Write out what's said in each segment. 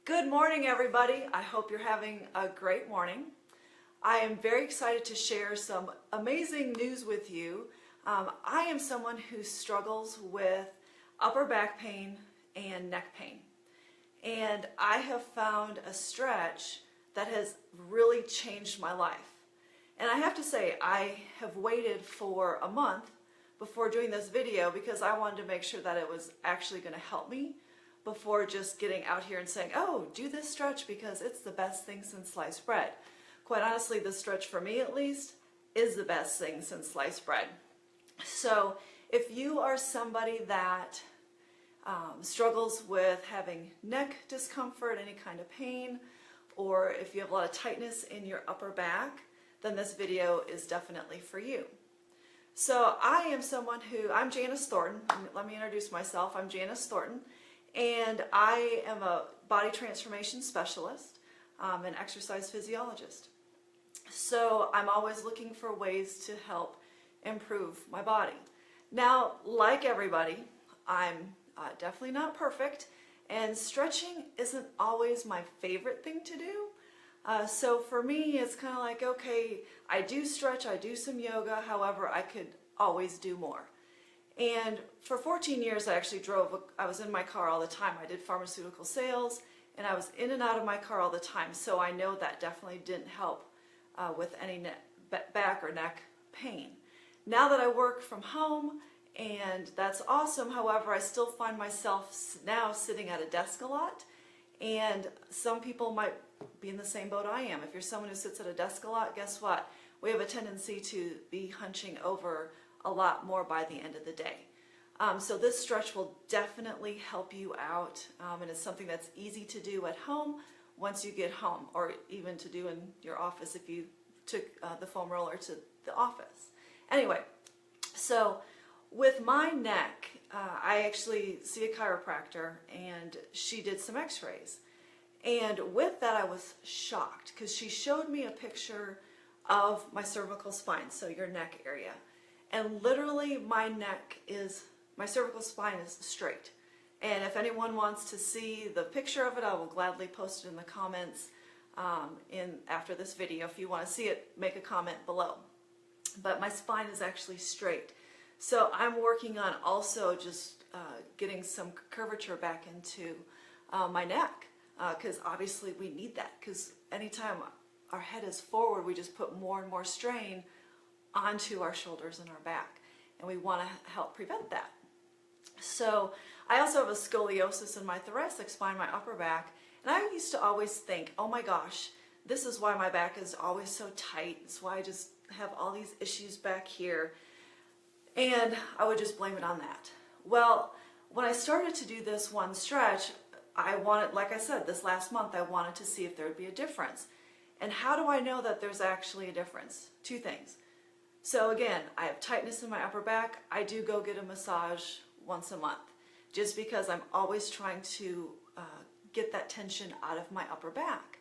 Good morning, everybody. I hope you're having a great morning. I am very excited to share some amazing news with you. I am someone who struggles with upper back pain and neck pain. And I have found a stretch that has really changed my life. And I have to say, I have waited for a month before doing this video because I wanted to make sure that it was actually going to help me before just getting out here and saying, oh, do this stretch because it's the best thing since sliced bread. Quite honestly, this stretch, for me at least, is the best thing since sliced bread. So if you are somebody that struggles with having neck discomfort, any kind of pain, or if you have a lot of tightness in your upper back, then this video is definitely for you. So I am I'm Janice Thornton. Let me introduce myself. I'm Janice Thornton. And I am a body transformation specialist, an exercise physiologist. So I'm always looking for ways to help improve my body. Now, like everybody, I'm definitely not perfect, and stretching isn't always my favorite thing to do. So for me, it's kind of like, okay, I do stretch, I do some yoga, however, I could always do more. And for 14 years, I was in my car all the time. I did pharmaceutical sales, and I was in and out of my car all the time. So I know that definitely didn't help with any back or neck pain. Now that I work from home, and that's awesome, however, I still find myself now sitting at a desk a lot. And some people might be in the same boat I am. If you're someone who sits at a desk a lot, guess what? We have a tendency to be hunching over a lot more by the end of the day. So this stretch will definitely help you out, and it's something that's easy to do at home once you get home, or even to do in your office if you took the foam roller to the office. Anyway, so with my neck, I actually see a chiropractor, and she did some x-rays. And with that, I was shocked because she showed me a picture of my cervical spine, so your neck area. And literally my cervical spine is straight. And if anyone wants to see the picture of it, I will gladly post it in the comments after this video. If you want to see it, make a comment below. But my spine is actually straight. So I'm working on also just getting some curvature back into my neck, because obviously we need that, because anytime our head is forward, we just put more and more strain onto our shoulders and our back, and we want to help prevent that. So I also have a scoliosis in my thoracic spine, my upper back, and I used to always think, oh my gosh, this is why my back is always so tight. It's why I just have all these issues back here, and I would just blame it on that. Well, when I started to do this one stretch, like I said, this last month, I wanted to see if there would be a difference. And how do I know that there's actually a difference? Two things. So again, I have tightness in my upper back. I do go get a massage once a month, just because I'm always trying to get that tension out of my upper back.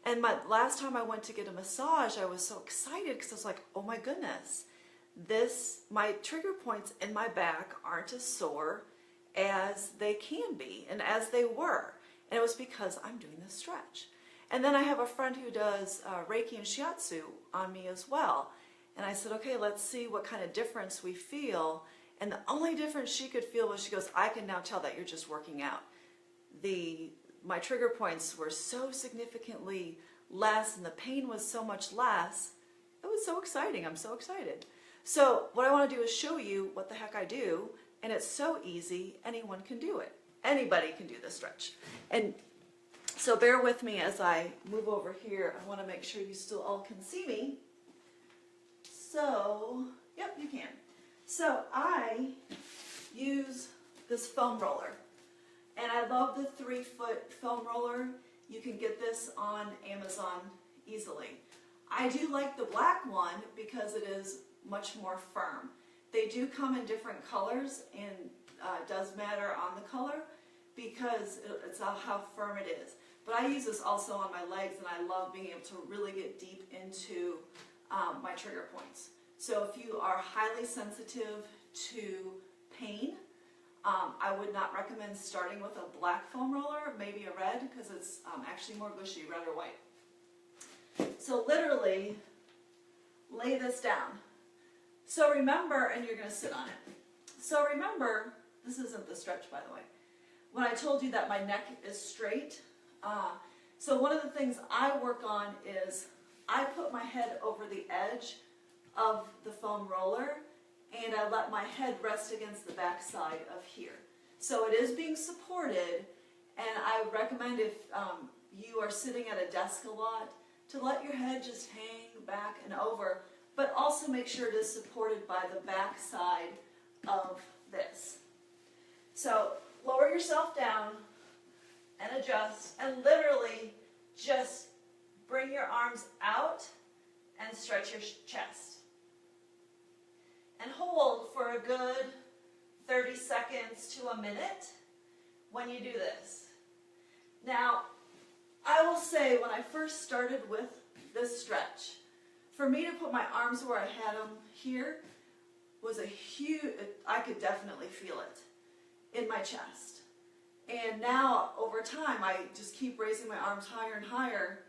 And last time I went to get a massage, I was so excited because I was like, oh my goodness, my trigger points in my back aren't as sore as they can be and as they were. And it was because I'm doing this stretch. And then I have a friend who does Reiki and Shiatsu on me as well. And I said, okay, let's see what kind of difference we feel. And the only difference she could feel was, she goes, I can now tell that you're just working out. My trigger points were so significantly less, and the pain was so much less. It was so exciting. I'm so excited. So what I want to do is show you what the heck I do. And it's so easy. Anyone can do it. Anybody can do this stretch. And so bear with me as I move over here. I want to make sure you still all can see me. So, yep, you can. So I use this foam roller, and I love the 3-foot foam roller. You can get this on Amazon easily. I do like the black one because it is much more firm. They do come in different colors, and it does matter on the color because it's how firm it is. But I use this also on my legs, and I love being able to really get deep into my trigger points. So if you are highly sensitive to pain, I would not recommend starting with a black foam roller, maybe a red, because it's actually more gushy, red or white. So literally, lay this down. So remember, and you're going to sit on it. So remember, this isn't the stretch, by the way, when I told you that my neck is straight. So one of the things I work on is I put my head over the edge of the foam roller, and I let my head rest against the back side of here. So it is being supported, and I would recommend if you are sitting at a desk a lot, to let your head just hang back and over, but also make sure it is supported by the back side of this. So lower yourself down and adjust, and literally just bring your arms out and stretch your chest. And hold for a good 30 seconds to a minute when you do this. Now, I will say when I first started with this stretch, for me to put my arms where I had them here was a huge, I could definitely feel it in my chest. And now, over time, I just keep raising my arms higher and higher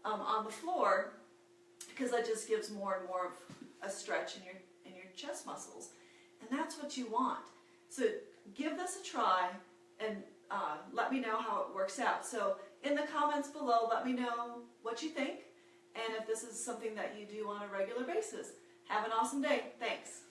on the floor, because that just gives more and more of a stretch in your chest muscles. And that's what you want. So give this a try and let me know how it works out. So in the comments below, let me know what you think and if this is something that you do on a regular basis. Have an awesome day. Thanks.